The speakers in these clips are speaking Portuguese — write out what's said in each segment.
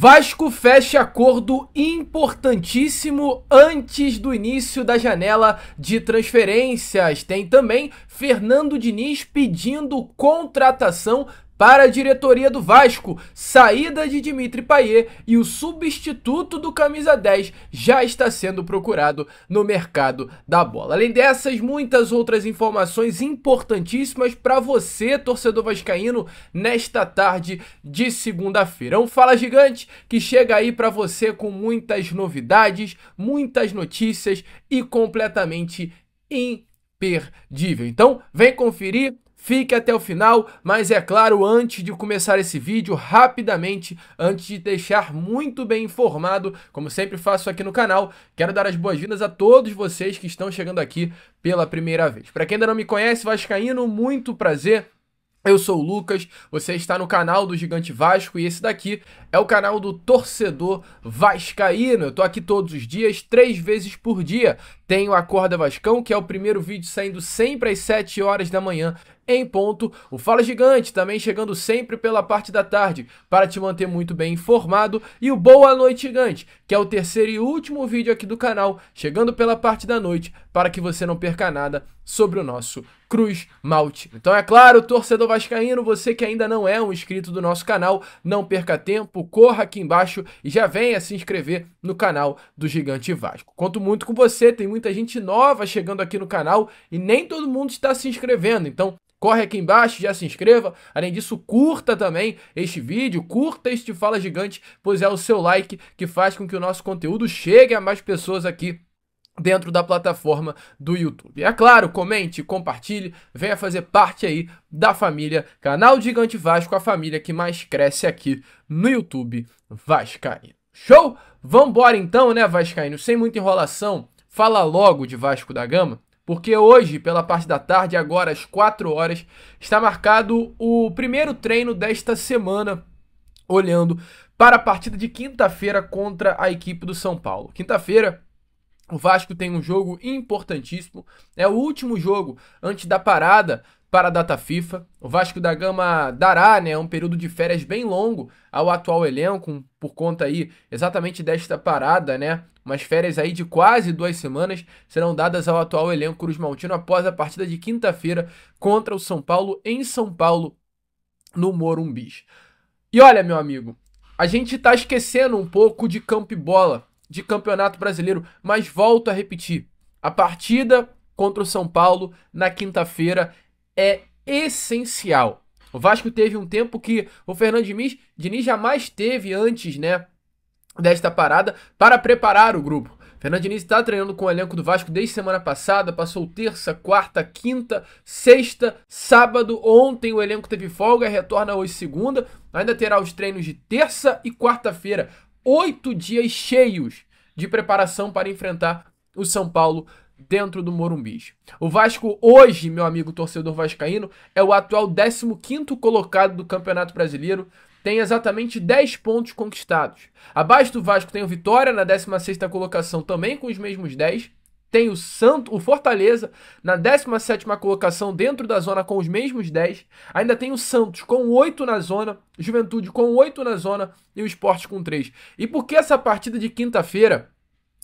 Vasco fecha acordo importantíssimo antes do início da janela de transferências. Tem também Fernando Diniz pedindo contratação para a diretoria do Vasco. Saída de Dimitri Payet e o substituto do camisa 10 já está sendo procurado no mercado da bola. Além dessas, muitas outras informações importantíssimas para você, torcedor vascaíno, nesta tarde de segunda-feira. Um Fala Gigante que chega aí para você com muitas novidades, muitas notícias e completamente imperdível. Então, vem conferir. Fique até o final, mas é claro, antes de começar esse vídeo, rapidamente, antes de deixar muito bem informado, como sempre faço aqui no canal, quero dar as boas-vindas a todos vocês que estão chegando aqui pela primeira vez. Para quem ainda não me conhece, vascaíno, muito prazer. Eu sou o Lucas, você está no canal do Gigante Vasco e esse daqui é o canal do torcedor vascaíno. Eu tô aqui todos os dias, 3 vezes por dia. Tenho Acorda Vascão, que é o primeiro vídeo saindo sempre às 7 horas da manhã em ponto. O Fala Gigante também chegando sempre pela parte da tarde para te manter muito bem informado. E o Boa Noite Gigante, que é o terceiro e último vídeo aqui do canal, chegando pela parte da noite para que você não perca nada sobre o nosso Cruz Malte. Então é claro, torcedor vascaíno, você que ainda não é um inscrito do nosso canal, não perca tempo, corra aqui embaixo e já venha se inscrever no canal do Gigante Vasco. Conto muito com você, tem muita gente nova chegando aqui no canal e nem todo mundo está se inscrevendo, então corre aqui embaixo, já se inscreva. Além disso, curta também este vídeo, curta este Fala Gigante, pois é o seu like que faz com que o nosso conteúdo chegue a mais pessoas aqui dentro da plataforma do YouTube. É claro, comente, compartilhe, venha fazer parte aí da família Canal Gigante Vasco, a família que mais cresce aqui no YouTube vascaíno. Show? Vambora então, né, vascaíno? Sem muita enrolação, fala logo de Vasco da Gama, porque hoje, pela parte da tarde, agora às 4 horas, está marcado o primeiro treino desta semana, olhando para a partida de quinta-feira contra a equipe do São Paulo. Quinta-feira, o Vasco tem um jogo importantíssimo, é o último jogo antes da parada para a data FIFA. O Vasco da Gama dará, né, um período de férias bem longo ao atual elenco, por conta aí exatamente desta parada, né? Umas férias aí de quase 2 semanas serão dadas ao atual elenco Cruz Maltino após a partida de quinta-feira contra o São Paulo, em São Paulo, no Morumbi. E olha, meu amigo, a gente tá esquecendo um pouco de campo e bola, de Campeonato Brasileiro, mas volto a repetir, a partida contra o São Paulo na quinta-feira é essencial. O Vasco teve um tempo que o Fernando Diniz jamais teve antes, né, desta parada para preparar o grupo. Fernando Diniz está treinando com o elenco do Vasco desde semana passada, passou terça, quarta, quinta, sexta, sábado. Ontem o elenco teve folga, retorna hoje segunda, ainda terá os treinos de terça e quarta-feira. 8 dias cheios de preparação para enfrentar o São Paulo dentro do Morumbi. O Vasco hoje, meu amigo torcedor vascaíno, é o atual 15º colocado do Campeonato Brasileiro, tem exatamente 10 pontos conquistados. Abaixo do Vasco tem o Vitória na 16ª colocação também com os mesmos 10. Tem o Fortaleza na 17ª colocação dentro da zona com os mesmos 10. Ainda tem o Santos com 8 na zona, Juventude com 8 na zona e o Sport com 3. E por que essa partida de quinta-feira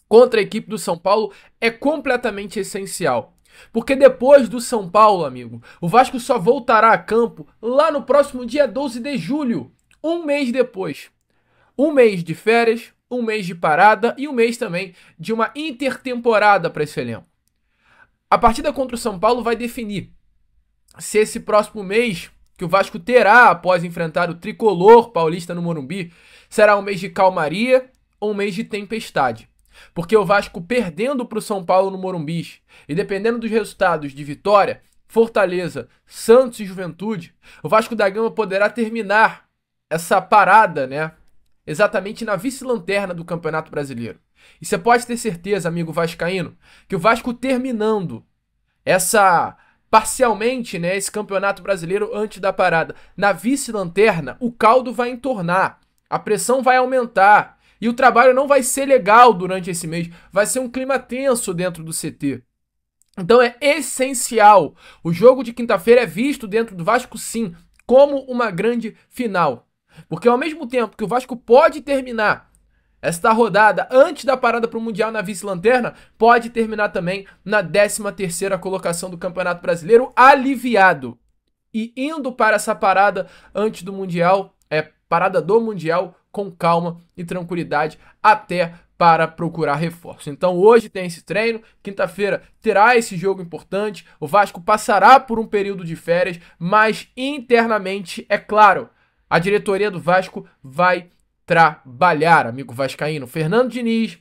contra a equipe do São Paulo é completamente essencial? Porque depois do São Paulo, amigo, o Vasco só voltará a campo lá no próximo dia 12 de julho, um mês depois. Um mês de férias, um mês de parada e um mês também de uma intertemporada para esse elenco. A partida contra o São Paulo vai definir se esse próximo mês que o Vasco terá após enfrentar o tricolor paulista no Morumbi será um mês de calmaria ou um mês de tempestade. Porque o Vasco perdendo para o São Paulo no Morumbi e dependendo dos resultados de Vitória, Fortaleza, Santos e Juventude, o Vasco da Gama poderá terminar essa parada, né, exatamente na vice-lanterna do Campeonato Brasileiro. E você pode ter certeza, amigo vascaíno, que o Vasco terminando parcialmente, né, esse Campeonato Brasileiro antes da parada, na vice-lanterna, o caldo vai entornar, a pressão vai aumentar e o trabalho não vai ser legal durante esse mês, vai ser um clima tenso dentro do CT. Então é essencial. O jogo de quinta-feira é visto dentro do Vasco, sim, como uma grande final. Porque ao mesmo tempo que o Vasco pode terminar esta rodada antes da parada para o Mundial na vice-lanterna, pode terminar também na 13ª colocação do Campeonato Brasileiro, aliviado. E indo para essa parada antes do Mundial, parada do Mundial, com calma e tranquilidade, até para procurar reforço. Então hoje tem esse treino, quinta-feira terá esse jogo importante, o Vasco passará por um período de férias, mas internamente, é claro, a diretoria do Vasco vai trabalhar, amigo vascaíno. Fernando Diniz,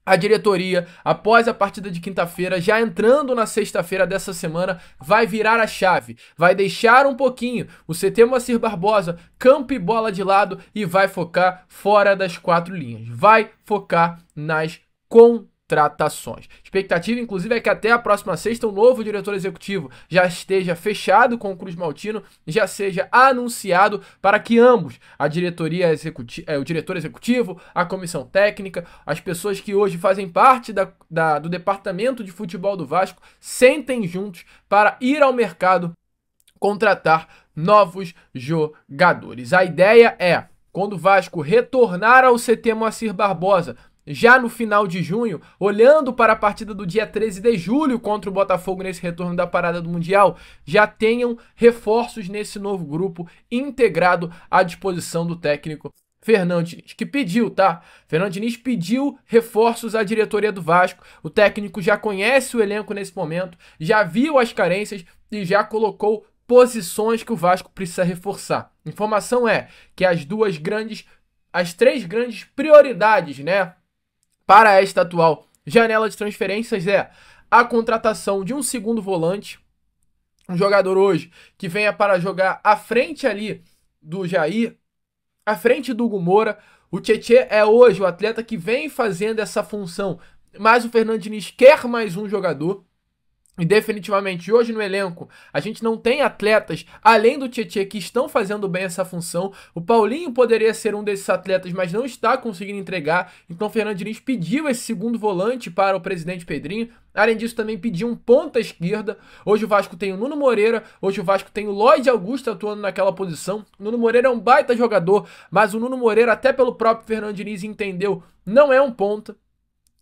a diretoria, após a partida de quinta-feira, já entrando na sexta-feira dessa semana, vai virar a chave, vai deixar um pouquinho o CT Moacir Barbosa, campo e bola de lado, e vai focar fora das 4 linhas, vai focar nas contratações. Expectativa, inclusive, é que até a próxima sexta o novo diretor executivo já esteja fechado com o Cruz Maltino, já seja anunciado para que ambos, a diretoria executiva, o diretor executivo, a comissão técnica, as pessoas que hoje fazem parte do departamento de futebol do Vasco, sentem juntos para ir ao mercado contratar novos jogadores. A ideia é, quando o Vasco retornar ao CT Moacir Barbosa, já no final de junho, olhando para a partida do dia 13 de julho contra o Botafogo nesse retorno da parada do Mundial, já tenham reforços nesse novo grupo integrado à disposição do técnico Fernando Diniz, que pediu, tá? Fernando Diniz pediu reforços à diretoria do Vasco, o técnico já conhece o elenco nesse momento, já viu as carências e já colocou posições que o Vasco precisa reforçar. Informação é que as 3 grandes prioridades, né, para esta atual janela de transferências é a contratação de um segundo volante, um jogador hoje que venha para jogar à frente ali do Jair, à frente do Hugo Moura. O Tietê é hoje o atleta que vem fazendo essa função, mas o Fernando Diniz quer mais um jogador. E definitivamente hoje no elenco a gente não tem atletas além do Tietê que estão fazendo bem essa função. O Paulinho poderia ser um desses atletas, mas não está conseguindo entregar. Então o Fernando Diniz pediu esse segundo volante para o presidente Pedrinho. Além disso, também pediu um ponta esquerda. Hoje o Vasco tem o Nuno Moreira, hoje o Vasco tem o Lloyd Augusto atuando naquela posição. O Nuno Moreira é um baita jogador, mas o Nuno Moreira, até pelo próprio Fernando Diniz entendeu, não é um ponta.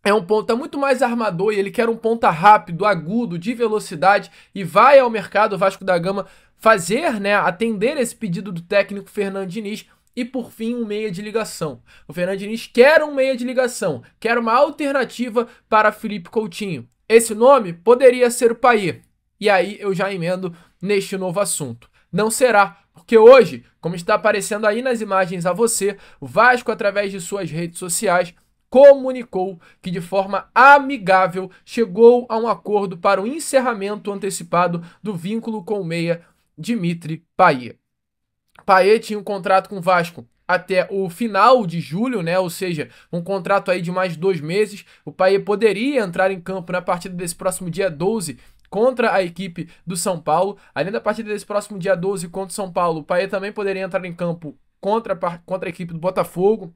É um ponta muito mais armador e ele quer um ponta rápido, agudo, de velocidade, e vai ao mercado Vasco da Gama fazer, né, atender esse pedido do técnico Fernando Diniz. E por fim, um meia de ligação. O Fernando Diniz quer um meia de ligação, quer uma alternativa para Felipe Coutinho. Esse nome poderia ser o Payet. E aí eu já emendo neste novo assunto. Não será, porque hoje, como está aparecendo aí nas imagens a você, o Vasco, através de suas redes sociais, comunicou que de forma amigável chegou a um acordo para o encerramento antecipado do vínculo com o meia Dimitri Payet. Payet tinha um contrato com o Vasco até o final de julho, né? Ou seja, um contrato aí de mais 2 meses. O Payet poderia entrar em campo na partida desse próximo dia 12 contra a equipe do São Paulo. Além da partida desse próximo dia 12 contra o São Paulo, o Payet também poderia entrar em campo contra a equipe do Botafogo.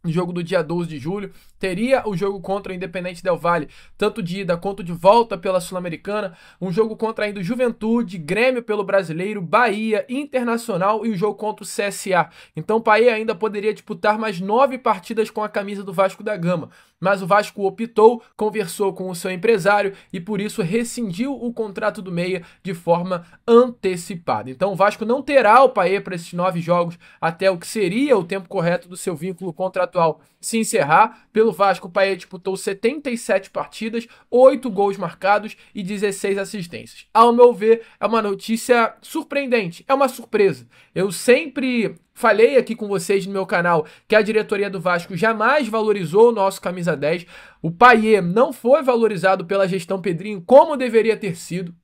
No jogo do dia 12 de julho, teria o jogo contra o Independente Del Valle, tanto de ida quanto de volta pela Sul-Americana, um jogo contra ainda o Juventude, Grêmio pelo Brasileiro, Bahia, Internacional e o jogo contra o CSA. Então o Payet ainda poderia disputar mais 9 partidas com a camisa do Vasco da Gama, mas o Vasco optou, conversou com o seu empresário e por isso rescindiu o contrato do meia de forma antecipada. Então o Vasco não terá o Payet para esses 9 jogos até o que seria o tempo correto do seu vínculo contratual se encerrar. Pelo Vasco, o Payet disputou 77 partidas, 8 gols marcados e 16 assistências. Ao meu ver, é uma notícia surpreendente, é uma surpresa. Eu sempre falei aqui com vocês no meu canal que a diretoria do Vasco jamais valorizou o nosso camisa 10. O Payet não foi valorizado pela gestão Pedrinho como deveria ter sido.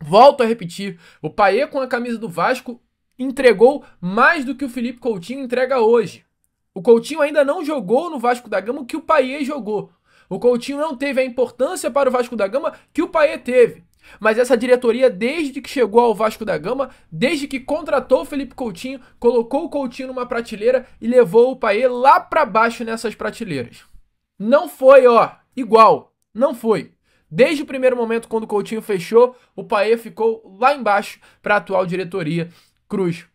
Volto a repetir, o Payet com a camisa do Vasco entregou mais do que o Felipe Coutinho entrega hoje. O Coutinho ainda não jogou no Vasco da Gama o que o Payet jogou. O Coutinho não teve a importância para o Vasco da Gama que o Payet teve. Mas essa diretoria, desde que chegou ao Vasco da Gama, desde que contratou o Felipe Coutinho, colocou o Coutinho numa prateleira e levou o Payet lá para baixo nessas prateleiras. Não foi, igual. Não foi. Desde o primeiro momento, quando o Coutinho fechou, o Payet ficou lá embaixo para a atual diretoria Cruz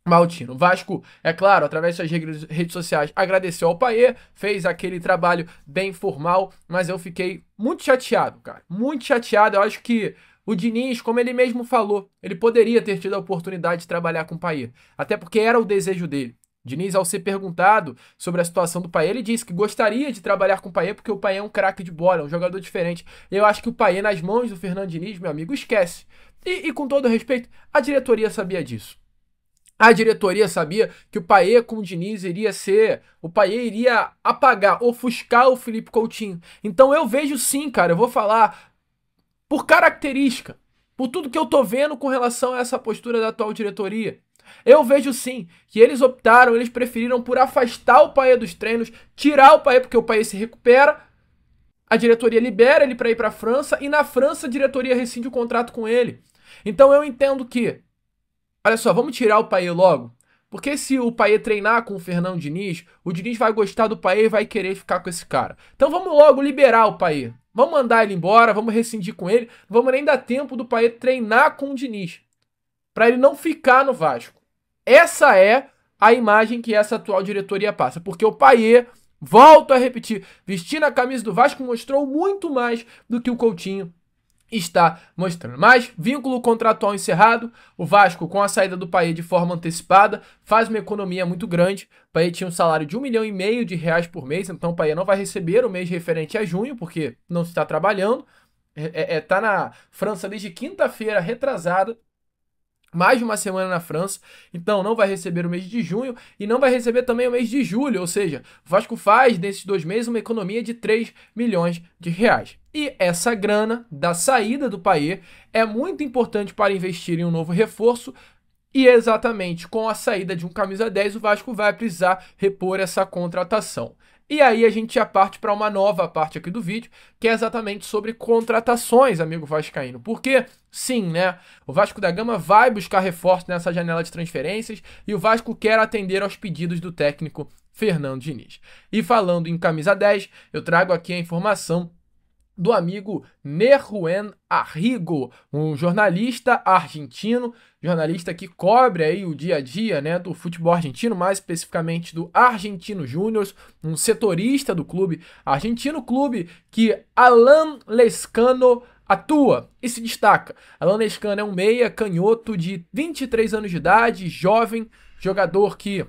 Maltino. O Vasco, é claro, através das suas redes sociais, agradeceu ao Payet, fez aquele trabalho bem formal, mas eu fiquei muito chateado, cara. Muito chateado. Eu acho que o Diniz, como ele mesmo falou, ele poderia ter tido a oportunidade de trabalhar com o Payet, até porque era o desejo dele. Diniz, ao ser perguntado sobre a situação do Payet, ele disse que gostaria de trabalhar com o Payet porque o Payet é um craque de bola, é um jogador diferente. Eu acho que o Payet nas mãos do Fernando Diniz, meu amigo, esquece. E com todo respeito, a diretoria sabia disso. A diretoria sabia que o Payet com o Diniz iria ser... O Payet iria apagar, ofuscar o Felipe Coutinho. Então eu vejo sim, cara, eu vou falar por característica, por tudo que eu tô vendo com relação a essa postura da atual diretoria. Eu vejo sim que eles preferiram por afastar o Payet dos treinos, tirar o Payet porque o Payet se recupera, a diretoria libera ele para ir para a França e na França a diretoria rescinde o contrato com ele. Então eu entendo que, olha só, vamos tirar o Payet logo, porque se o Payet treinar com o Fernando Diniz, o Diniz vai gostar do Payet e vai querer ficar com esse cara. Então vamos logo liberar o Payet. Vamos mandar ele embora, vamos rescindir com ele, não vamos nem dar tempo do Payet treinar com o Diniz, para ele não ficar no Vasco. Essa é a imagem que essa atual diretoria passa, porque o Payet, volto a repetir, vestindo a camisa do Vasco, mostrou muito mais do que o Coutinho está mostrando. Mas, vínculo contratual encerrado, o Vasco, com a saída do Payet de forma antecipada, faz uma economia muito grande. O Payet tinha um salário de R$1,5 milhão por mês, então o Payet não vai receber o mês referente a junho, porque não está trabalhando. Tá na França desde quinta-feira retrasada, mais de uma semana na França, então não vai receber o mês de junho e não vai receber também o mês de julho, ou seja, o Vasco faz nesses 2 meses uma economia de R$3 milhões. E essa grana da saída do Payet é muito importante para investir em um novo reforço e exatamente com a saída de um camisa 10 o Vasco vai precisar repor essa contratação. E aí a gente já parte para uma nova parte aqui do vídeo, que é exatamente sobre contratações, amigo vascaíno. Porque, sim, né, o Vasco da Gama vai buscar reforço nessa janela de transferências e o Vasco quer atender aos pedidos do técnico Fernando Diniz. E falando em camisa 10, eu trago aqui a informação do amigo Neruen Arrigo, um jornalista argentino, jornalista que cobre aí o dia a dia, né, do futebol argentino, mais especificamente do Argentino Júnior, um setorista do clube argentino, clube que Alan Lescano atua e se destaca. Alan Lescano é um meia canhoto de 23 anos de idade, jovem, jogador que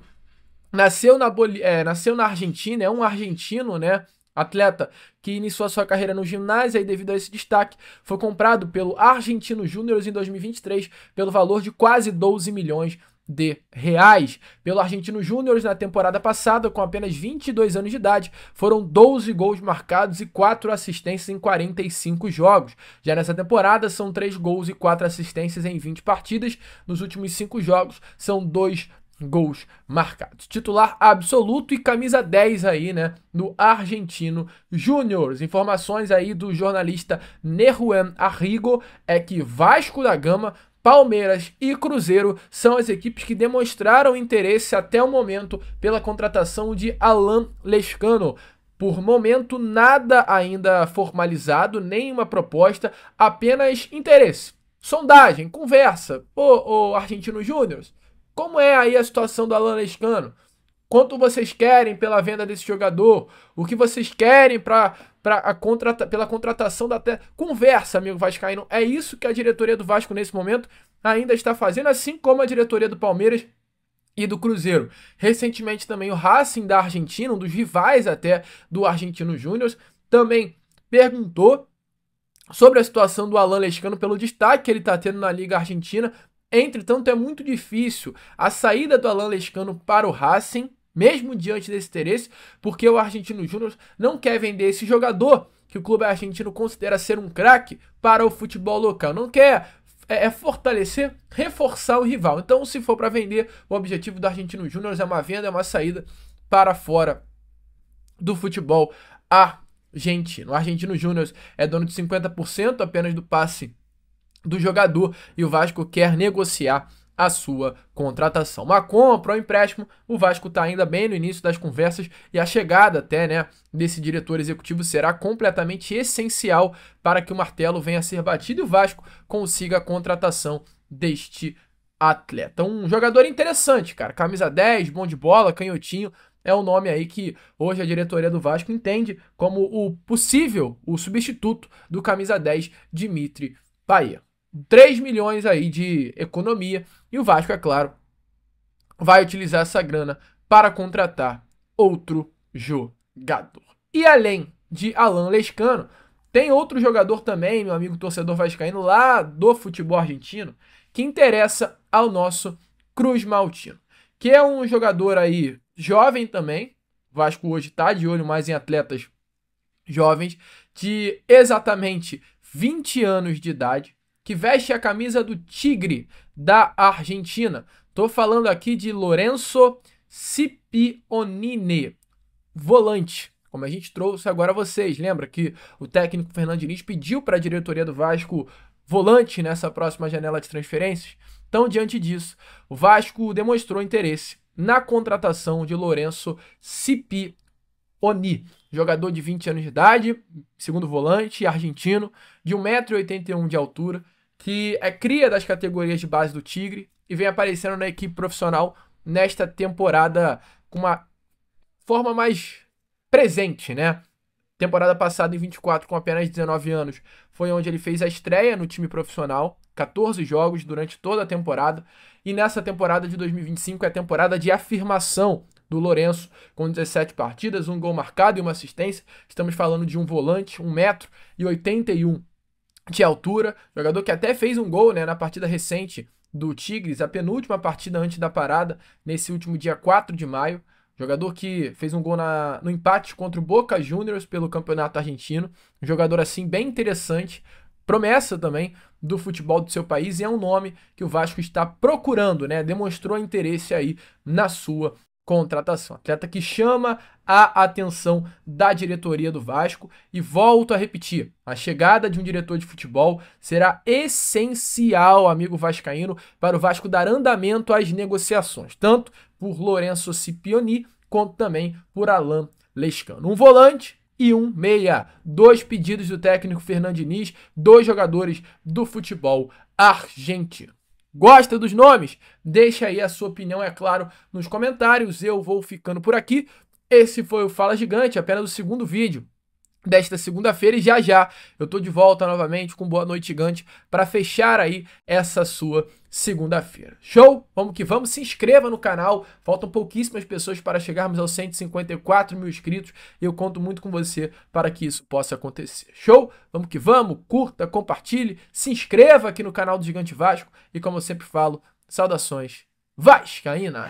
nasceu na Argentina, é um argentino, né, atleta que iniciou a sua carreira no ginásio e devido a esse destaque foi comprado pelo Argentino Júnior em 2023 pelo valor de quase 12 milhões de reais. Pelo Argentino Júnior na temporada passada, com apenas 22 anos de idade, foram 12 gols marcados e 4 assistências em 45 jogos. Já nessa temporada são 3 gols e 4 assistências em 20 partidas. Nos últimos 5 jogos são 2 gols marcados. Titular absoluto e camisa 10 aí, né, no Argentino Júnior. Informações aí do jornalista Neruen Arrigo é que Vasco da Gama, Palmeiras e Cruzeiro são as equipes que demonstraram interesse até o momento pela contratação de Alan Lescano. Por momento, nada ainda formalizado, nenhuma proposta, apenas interesse. Sondagem, conversa. Ô Argentino Júnior, como é aí a situação do Alan Lescano? Quanto vocês querem pela venda desse jogador? O que vocês querem pela contratação da conversa, amigo vascaíno? É isso que a diretoria do Vasco nesse momento ainda está fazendo, assim como a diretoria do Palmeiras e do Cruzeiro. Recentemente também o Racing da Argentina, um dos rivais até do Argentino Júnior, também perguntou sobre a situação do Alan Lescano pelo destaque que ele está tendo na Liga Argentina. Entretanto, é muito difícil a saída do Alan Lescano para o Racing, mesmo diante desse interesse, porque o Argentino Júnior não quer vender esse jogador, que o clube argentino considera ser um craque, para o futebol local. Não quer fortalecer, reforçar o rival. Então, se for para vender, o objetivo do Argentino Júnior é uma venda, é uma saída para fora do futebol argentino. O Argentino Júnior é dono de 50% apenas do passe do jogador e o Vasco quer negociar a sua contratação. Uma compra ou empréstimo, o Vasco está ainda bem no início das conversas e a chegada até, né, desse diretor executivo será completamente essencial para que o martelo venha a ser batido e o Vasco consiga a contratação deste atleta. Um jogador interessante, cara. Camisa 10, bom de bola, canhotinho. É um nome aí que hoje a diretoria do Vasco entende como o substituto do camisa 10, Dimitri Payet. 3 milhões aí de economia e o Vasco, é claro, vai utilizar essa grana para contratar outro jogador. E além de Alan Lescano, tem outro jogador também, meu amigo torcedor vascaíno, lá do futebol argentino, que interessa ao nosso Cruz Maltino, que é um jogador aí jovem também. O Vasco hoje está de olho mais em atletas jovens, de exatamente 20 anos de idade, que veste a camisa do Tigre da Argentina. Tô falando aqui de Lorenzo Scipionini, volante, como a gente trouxe agora a vocês. Lembra que o técnico Fernando Diniz pediu para a diretoria do Vasco volante nessa próxima janela de transferências? Então, diante disso, o Vasco demonstrou interesse na contratação de Lorenzo Scipionini, jogador de 20 anos de idade, segundo volante, argentino, de 1,81 m de altura, que é cria das categorias de base do Tigre e vem aparecendo na equipe profissional nesta temporada com uma forma mais presente, né? Temporada passada, em 24, com apenas 19 anos, foi onde ele fez a estreia no time profissional, 14 jogos durante toda a temporada, e nessa temporada de 2025 é a temporada de afirmação do Lorenzo, com 17 partidas, um gol marcado e uma assistência. Estamos falando de um volante, 1,81 m de altura, jogador que até fez um gol, né, na partida recente do Tigres, a penúltima partida antes da parada, nesse último dia 4 de maio. Jogador que fez um gol no empate contra o Boca Juniors pelo Campeonato Argentino. Um jogador assim bem interessante, promessa também do futebol do seu país, e é um nome que o Vasco está procurando, né? Demonstrou interesse aí na sua contratação. Atleta que chama a atenção da diretoria do Vasco, e volto a repetir, a chegada de um diretor de futebol será essencial, amigo vascaíno, para o Vasco dar andamento às negociações, tanto por Lorenzo Scipionini quanto também por Alan Lescano. Um volante e um meia. 2 pedidos do técnico Fernando Diniz, 2 jogadores do futebol argentino. Gosta dos nomes? Deixa aí a sua opinião, é claro, nos comentários. Eu vou ficando por aqui. Esse foi o Fala Gigante, apenas o segundo vídeo desta segunda-feira, e já eu tô de volta novamente com Boa Noite Gigante para fechar aí essa sua segunda-feira. Show? Vamos que vamos. Se inscreva no canal, faltam pouquíssimas pessoas para chegarmos aos 154 mil inscritos e eu conto muito com você para que isso possa acontecer. Show? Vamos que vamos, curta, compartilhe, se inscreva aqui no canal do Gigante Vasco e, como eu sempre falo, saudações vascaínas!